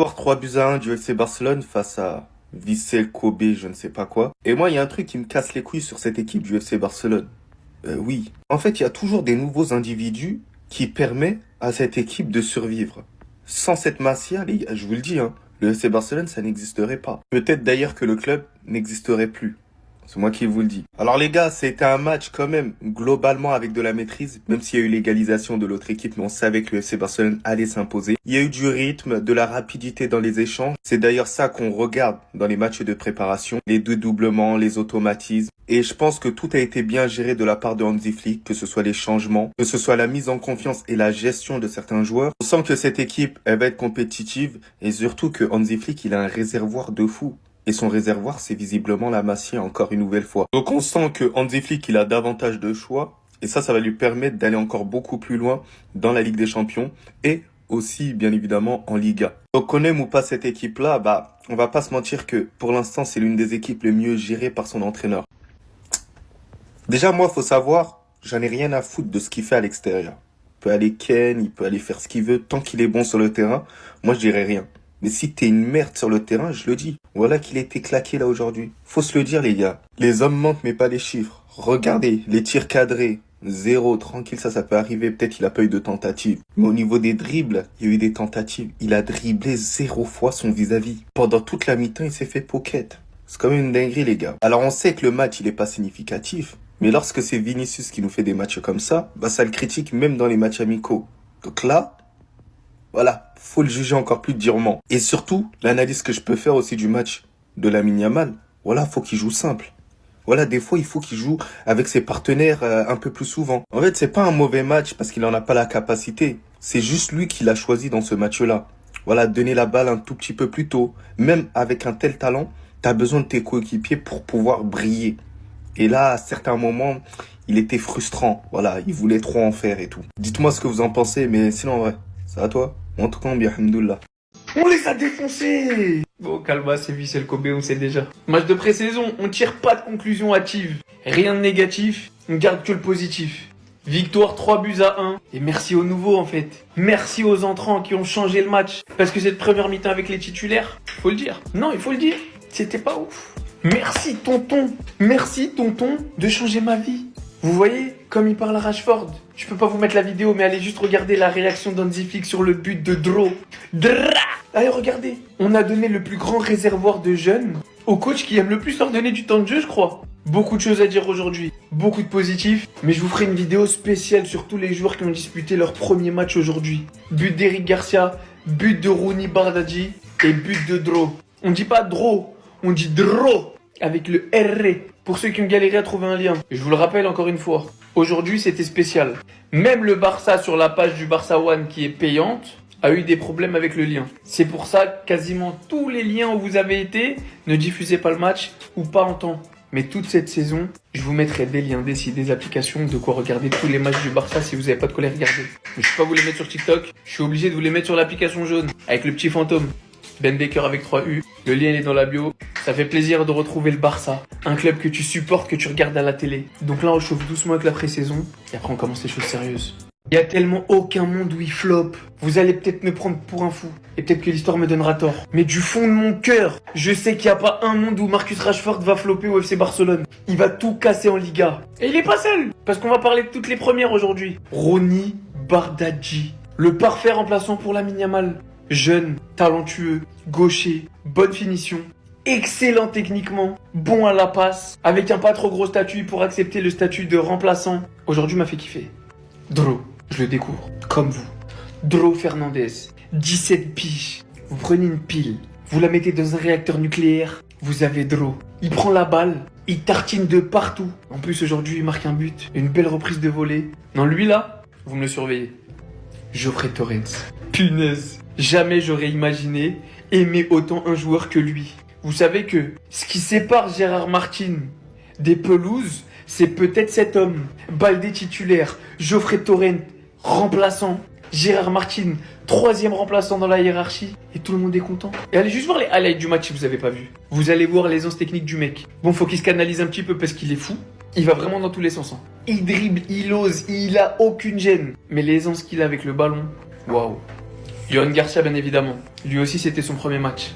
Victoire 3-1 du FC Barcelone face à Vissel Kobe, je ne sais pas quoi. Et moi, il y a un truc qui me casse les couilles sur cette équipe du FC Barcelone. Oui. En fait, il y a toujours des nouveaux individus qui permettent à cette équipe de survivre. Sans cette Masia, les gars, je vous le dis, hein, le FC Barcelone, ça n'existerait pas. Peut-être d'ailleurs que le club n'existerait plus. C'est moi qui vous le dis. Alors les gars, c'était un match quand même globalement avec de la maîtrise, même s'il y a eu l'égalisation de l'autre équipe, mais on savait que le FC Barcelone allait s'imposer. Il y a eu du rythme, de la rapidité dans les échanges. C'est d'ailleurs ça qu'on regarde dans les matchs de préparation. Les dédoublements, les automatismes. Et je pense que tout a été bien géré de la part de Hansi Flick, que ce soit les changements, que ce soit la mise en confiance et la gestion de certains joueurs. On sent que cette équipe, elle va être compétitive et surtout que Hansi Flick, il a un réservoir de fou. Et son réservoir, c'est visiblement la Masia encore une nouvelle fois. Donc on sent que Hansi Flick, il a davantage de choix. Et ça va lui permettre d'aller encore beaucoup plus loin dans la Ligue des Champions. Et aussi, bien évidemment, en Liga. Donc qu'on aime ou pas cette équipe-là, on va pas se mentir que pour l'instant, c'est l'une des équipes les mieux gérées par son entraîneur. Déjà, moi, faut savoir, j'en ai rien à foutre de ce qu'il fait à l'extérieur. Il peut aller ken, il peut aller faire ce qu'il veut. Tant qu'il est bon sur le terrain, moi, je dirais rien. Mais si t'es une merde sur le terrain, je le dis. Voilà qu'il a été claqué là aujourd'hui. Faut se le dire, les gars. Les hommes mentent, mais pas les chiffres. Regardez, les tirs cadrés. 0, tranquille, ça peut arriver. Peut-être qu'il a pas eu de tentative. Mais au niveau des dribbles, il y a eu des tentatives. Il a dribblé 0 fois son vis-à-vis. Pendant toute la mi-temps, il s'est fait pocket. C'est quand même une dinguerie, les gars. Alors, on sait que le match, il est pas significatif. Mais lorsque c'est Vinicius qui nous fait des matchs comme ça, ça le critique même dans les matchs amicaux. Donc là, voilà, faut le juger encore plus durement. Et surtout, l'analyse que je peux faire aussi du match de Lamine Yamal, voilà, faut qu'il joue simple. Voilà, des fois, il faut qu'il joue avec ses partenaires un peu plus souvent. En fait, c'est pas un mauvais match parce qu'il en a pas la capacité. C'est juste lui qui l'a choisi dans ce match-là. Voilà, donner la balle un tout petit peu plus tôt. Même avec un tel talent, t'as besoin de tes coéquipiers pour pouvoir briller. Et là, à certains moments, il était frustrant. Voilà, il voulait trop en faire et tout. Dites-moi ce que vous en pensez, mais sinon, ouais, ça va toi? En tout cas, bien, alhamdoulilah. On les a défoncés. Bon, calma, c'est Vissel Kobe, on sait déjà. Match de pré-saison, on tire pas de conclusion hâtive. Rien de négatif, on garde que le positif. Victoire 3-1. Et merci aux nouveaux en fait. Merci aux entrants qui ont changé le match. Parce que cette première mi-temps avec les titulaires, faut le dire. Non, il faut le dire, c'était pas ouf. Merci tonton de changer ma vie. Vous voyez, comme il parle à Rashford. Je peux pas vous mettre la vidéo, mais allez juste regarder la réaction d'Hansi Flick sur le but de Dro. Allez, regardez. On a donné le plus grand réservoir de jeunes au coach qui aime le plus leur donner du temps de jeu, je crois. Beaucoup de choses à dire aujourd'hui, beaucoup de positifs, mais je vous ferai une vidéo spéciale sur tous les joueurs qui ont disputé leur premier match aujourd'hui. But d'Eric Garcia, but de Rooney Bardghji et but de Dro. On dit pas Dro, on dit Dro avec le R. Pour ceux qui ont galéré à trouver un lien. Je vous le rappelle encore une fois. Aujourd'hui, c'était spécial. Même le Barça sur la page du Barça One qui est payante a eu des problèmes avec le lien. C'est pour ça que quasiment tous les liens où vous avez été ne diffusez pas le match ou pas en temps. Mais toute cette saison, je vous mettrai des liens, des sites, des applications, de quoi regarder tous les matchs du Barça si vous n'avez pas de quoi les regarder. Mais je ne peux pas vous les mettre sur TikTok, je suis obligé de vous les mettre sur l'application jaune avec le petit fantôme. Ben Baker avec 3 U, le lien est dans la bio. Ça fait plaisir de retrouver le Barça, un club que tu supportes, que tu regardes à la télé. Donc là, on chauffe doucement avec la pré-saison et après on commence les choses sérieuses. Il y a tellement aucun monde où il flop. Vous allez peut-être me prendre pour un fou et peut-être que l'histoire me donnera tort. Mais du fond de mon cœur, je sais qu'il n'y a pas un monde où Marcus Rashford va flopper au FC Barcelone. Il va tout casser en Liga. Et il est pas seul, parce qu'on va parler de toutes les premières aujourd'hui. Rooney Bardghji, le parfait remplaçant pour Lamine Yamal. Jeune, talentueux, gaucher, bonne finition, excellent techniquement, bon à la passe, avec un pas trop gros statut pour accepter le statut de remplaçant. Aujourd'hui m'a fait kiffer. Dro, je le découvre, comme vous. Dro Fernandez, 17 piges. Vous prenez une pile, vous la mettez dans un réacteur nucléaire, vous avez Dro. Il prend la balle, il tartine de partout. En plus aujourd'hui il marque un but, une belle reprise de volée. Non, lui là, vous me le surveillez. Geoffrey Torrens, punaise. Jamais j'aurais imaginé aimer autant un joueur que lui. Vous savez que ce qui sépare Gérard Martin des pelouses, c'est peut-être cet homme. Baldé titulaire, Geoffrey Torrens, remplaçant. Gérard Martin, 3e remplaçant dans la hiérarchie. Et tout le monde est content. Et allez juste voir les highlights du match si vous n'avez pas vu. Vous allez voir l'aisance technique du mec. Bon, faut qu'il se canalise un petit peu parce qu'il est fou. Il va vraiment dans tous les sens. Il dribble, il ose, il a aucune gêne. Mais l'aisance qu'il a avec le ballon, waouh. Yohan Garcia, bien évidemment. Lui aussi, c'était son premier match.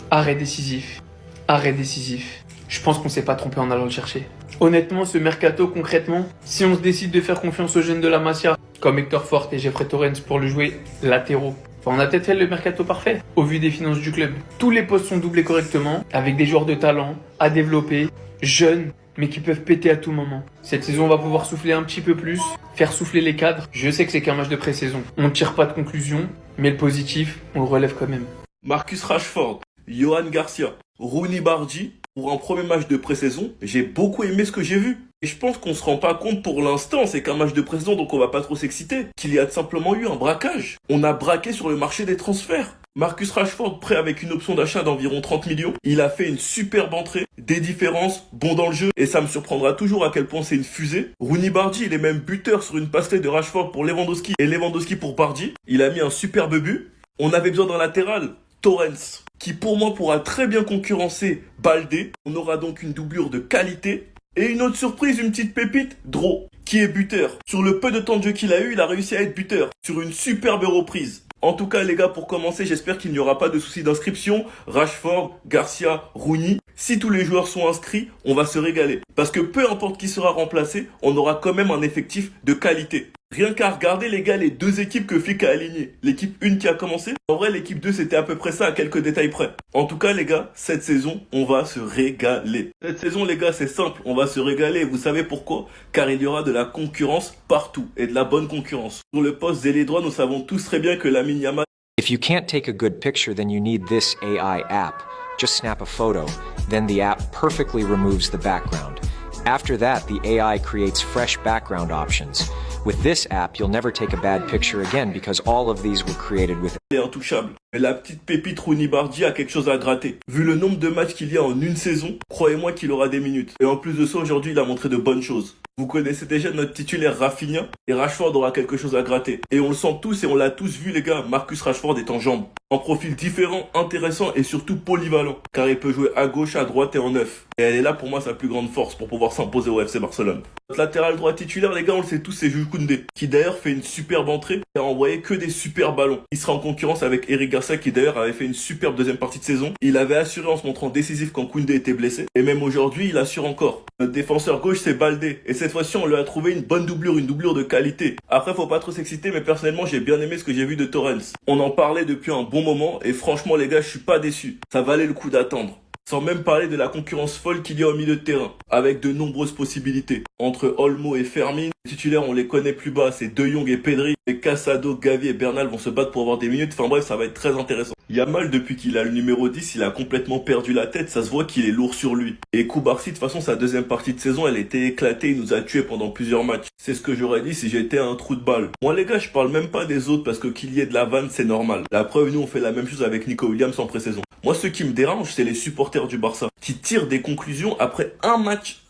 Arrêt décisif. Arrêt décisif. Je pense qu'on s'est pas trompé en allant le chercher. Honnêtement, ce mercato, concrètement, si on se décide de faire confiance aux jeunes de la Masia, comme Hector Forte et Jeffrey Torrens pour le jouer latéraux, enfin, on a peut-être fait le mercato parfait, au vu des finances du club. Tous les postes sont doublés correctement, avec des joueurs de talent, à développer, jeunes, mais qui peuvent péter à tout moment. Cette saison, on va pouvoir souffler un petit peu plus, faire souffler les cadres. Je sais que c'est qu'un match de pré-saison. On ne tire pas de conclusion, mais le positif, on le relève quand même. Marcus Rashford, Yohan Garcia, Rooney Bardi, pour un premier match de pré-saison, j'ai beaucoup aimé ce que j'ai vu. Et je pense qu'on se rend pas compte pour l'instant, c'est qu'un match de pré-saison, donc on va pas trop s'exciter, qu'il y a simplement eu un braquage. On a braqué sur le marché des transferts. Marcus Rashford prêt avec une option d'achat d'environ 30 millions. Il a fait une superbe entrée, des différences, bon dans le jeu, et ça me surprendra toujours à quel point c'est une fusée. Rooney Bardi, il est même buteur sur une passerelle de Rashford pour Lewandowski et Lewandowski pour Bardi. Il a mis un superbe but. On avait besoin d'un latéral, Torrens, qui pour moi pourra très bien concurrencer Baldé. On aura donc une doublure de qualité. Et une autre surprise, une petite pépite, Dro, qui est buteur. Sur le peu de temps de jeu qu'il a eu, il a réussi à être buteur, sur une superbe reprise. En tout cas les gars, pour commencer, j'espère qu'il n'y aura pas de soucis d'inscription. Rashford, Garcia, Rooney. Si tous les joueurs sont inscrits, on va se régaler. Parce que peu importe qui sera remplacé, on aura quand même un effectif de qualité. Rien qu'à regarder les gars, les deux équipes que Flick a alignées. L'équipe 1 qui a commencé. En vrai, l'équipe 2 c'était à peu près ça, à quelques détails près. En tout cas les gars, cette saison, on va se régaler. Cette saison les gars, c'est simple, on va se régaler. Vous savez pourquoi? Car il y aura de la concurrence partout. Et de la bonne concurrence. Sur le poste d'ailier droit, nous savons tous très bien que Lamine Yamal... If you can't take a good picture, then you need this AI app. Just snap a photo, then the app perfectly removes the background. After that, the AI creates fresh background options. With this app, you'll never take a bad picture again because all of these were created with est intouchable. Mais la petite pépite Rooney Bardi a quelque chose à gratter. Vu le nombre de matchs qu'il y a en une saison, croyez-moi qu'il aura des minutes. Et en plus de ça, aujourd'hui, il a montré de bonnes choses. Vous connaissez déjà notre titulaire Rafinha, et Rashford aura quelque chose à gratter. Et on le sent tous et on l'a tous vu les gars, Marcus Rashford est en jambes. En profil différent, intéressant et surtout polyvalent. Car il peut jouer à gauche, à droite et en neuf. Et elle est là pour moi sa plus grande force pour pouvoir s'imposer au FC Barcelone. Notre latéral droit titulaire les gars, on le sait tous, c'est Jules Koundé. Qui d'ailleurs fait une superbe entrée et a envoyé que des super ballons. Il sera en concurrence avec Eric Garcia qui d'ailleurs avait fait une superbe deuxième partie de saison. Il avait assuré en se montrant décisif quand Koundé était blessé. Et même aujourd'hui, il assure encore. Notre défenseur gauche c'est Baldé. Et cette fois-ci, on lui a trouvé une bonne doublure, une doublure de qualité. Après, faut pas trop s'exciter, mais personnellement, j'ai bien aimé ce que j'ai vu de Torrens. On en parlait depuis un bon moment et franchement les gars, je suis pas déçu. Ça valait le coup d'attendre. Sans même parler de la concurrence folle qu'il y a au milieu de terrain, avec de nombreuses possibilités. Entre Olmo et Fermin, les titulaires on les connaît plus bas, c'est De Jong et Pedri, et Casado, Gavi et Bernal vont se battre pour avoir des minutes, enfin bref, ça va être très intéressant. Yamal, depuis qu'il a le numéro 10, il a complètement perdu la tête, ça se voit qu'il est lourd sur lui. Et Koubarsi, de toute façon, sa deuxième partie de saison, elle était éclatée, il nous a tués pendant plusieurs matchs. C'est ce que j'aurais dit si j'étais un trou de balle. Moi les gars, je parle même pas des autres parce que qu'il y ait de la vanne, c'est normal. La preuve, nous on fait la même chose avec Nico Williams en pré-saison. Moi, ce qui me dérange, c'est les supporters du Barça qui tirent des conclusions après un match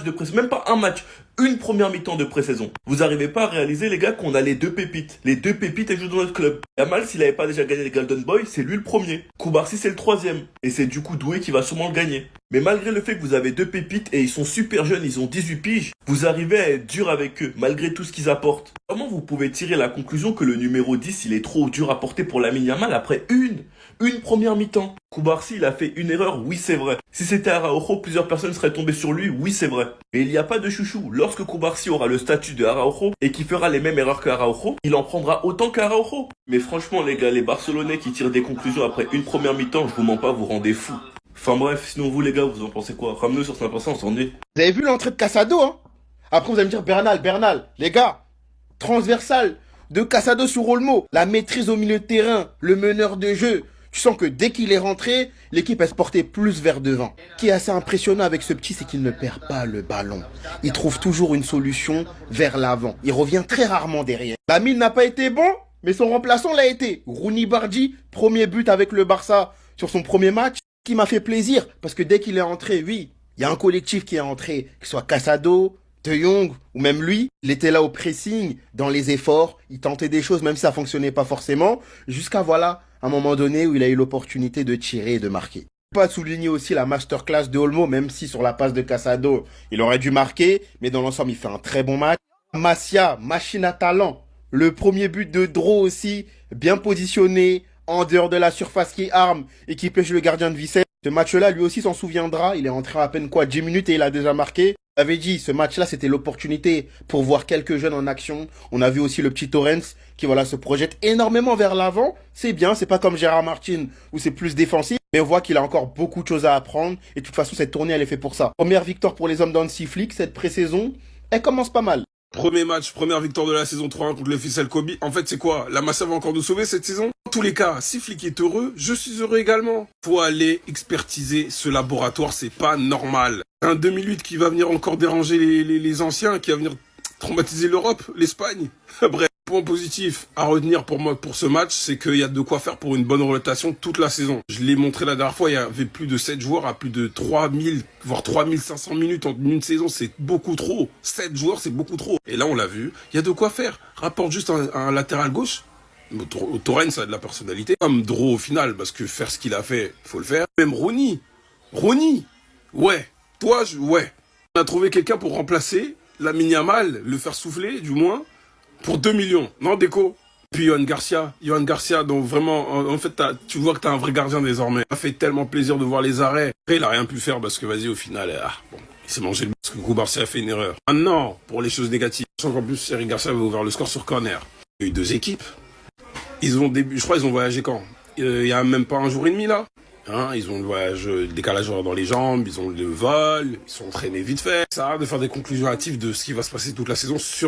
de pré-saison, même pas un match, une première mi-temps de pré-saison. Vous arrivez pas à réaliser, les gars, qu'on a les deux pépites. Les deux pépites, elles jouent dans notre club. Yamal, s'il avait pas déjà gagné les Golden Boy, c'est lui le premier. Koubarsi, c'est le troisième. Et c'est du coup Doué qui va sûrement le gagner. Mais malgré le fait que vous avez deux pépites et ils sont super jeunes, ils ont 18 piges, vous arrivez à être dur avec eux, malgré tout ce qu'ils apportent. Comment vous pouvez tirer la conclusion que le numéro 10, il est trop dur à porter pour Lamine Yamal après une première mi-temps? Koubarsi, il a fait une erreur, oui c'est vrai. Si c'était Araujo, plusieurs personnes seraient tombées sur lui, oui c'est vrai. Mais il n'y a pas de chouchou. Lorsque Koubarsi aura le statut de Araujo et qui fera les mêmes erreurs qu'Araujo, il en prendra autant qu'Araujo. Mais franchement les gars, les Barcelonais qui tirent des conclusions après une première mi-temps, je vous mens pas, vous rendez fou. Enfin bref, sinon vous les gars, vous en pensez quoi? Ramenez sur 5%, on s'ennuie. Vous avez vu l'entrée de Casado, hein? Après vous allez me dire Bernal, les gars, transversal de Casado sur Olmo, la maîtrise au milieu de terrain, le meneur de jeu. Tu sens que dès qu'il est rentré, l'équipe elle se portait plus vers devant. Ce qui est assez impressionnant avec ce petit, c'est qu'il ne perd pas le ballon. Il trouve toujours une solution vers l'avant. Il revient très rarement derrière. Lamine n'a pas été bon, mais son remplaçant l'a été. Rooney Bardi, premier but avec le Barça sur son premier match, qui m'a fait plaisir. Parce que dès qu'il est entré, oui, il y a un collectif qui est entré, que ce soit Casado, De Jong ou même lui, il était là au pressing, dans les efforts, il tentait des choses même si ça fonctionnait pas forcément, jusqu'à voilà, un moment donné où il a eu l'opportunité de tirer et de marquer. Pas souligner aussi la masterclass de Olmo, même si sur la passe de Casado, il aurait dû marquer, mais dans l'ensemble, il fait un très bon match. Masia, machine à talent, Le premier but de Dro aussi, bien positionné, en dehors de la surface qui arme et qui pêche le gardien de Vissel. Ce match-là, lui aussi s'en souviendra. Il est entré à peine 10 minutes et il a déjà marqué. J'avais dit, ce match-là, c'était l'opportunité pour voir quelques jeunes en action. On a vu aussi le petit Torrens qui, voilà, se projette énormément vers l'avant. C'est bien, c'est pas comme Gérard Martin où c'est plus défensif. Mais on voit qu'il a encore beaucoup de choses à apprendre. Et de toute façon, cette tournée, elle est faite pour ça. Première victoire pour les hommes d'Hansi Flick, cette pré-saison. Elle commence pas mal. Premier match, première victoire de la saison 3 contre le Vissel Kobe. En fait, c'est quoi? La Massa va encore nous sauver cette saison? En tous les cas, si Flick est heureux, je suis heureux également. Faut aller expertiser ce laboratoire, c'est pas normal. Un 2008 qui va venir encore déranger les anciens, qui va venir traumatiser l'Europe, l'Espagne. Bref, point positif à retenir pour moi pour ce match, c'est qu'il y a de quoi faire pour une bonne rotation toute la saison. Je l'ai montré la dernière fois, il y avait plus de 7 joueurs à plus de 3000, voire 3500 minutes en une saison, c'est beaucoup trop. 7 joueurs, c'est beaucoup trop. Et là, on l'a vu, il y a de quoi faire. Rapporte juste un latéral gauche. Torrens, ça a de la personnalité. Comme Dro au final, parce que faire ce qu'il a fait, faut le faire. Même Ronny, ouais. Toi, ouais. On a trouvé quelqu'un pour remplacer Lamine Yamal, le faire souffler, du moins, pour 2 millions. Non, Déco? Puis Yohan Garcia, donc vraiment, en fait, tu vois que t'as un vrai gardien désormais. Ça fait tellement plaisir de voir les arrêts. Après, il a rien pu faire parce que, vas-y, au final, il s'est mangé le but parce que Koubarsi a fait une erreur. Maintenant, pour les choses négatives, je sens qu'en plus, Eric Garcia avait ouvert le score sur corner. Il y a eu 2 équipes. Je crois qu'ils ont voyagé quand? Il y a même pas un jour et demi, là. Hein, ils ont le décalage dans les jambes, ils ont le vol, ils sont entraînés vite fait. Ça a l'air de faire des conclusions hâtives de ce qui va se passer toute la saison sur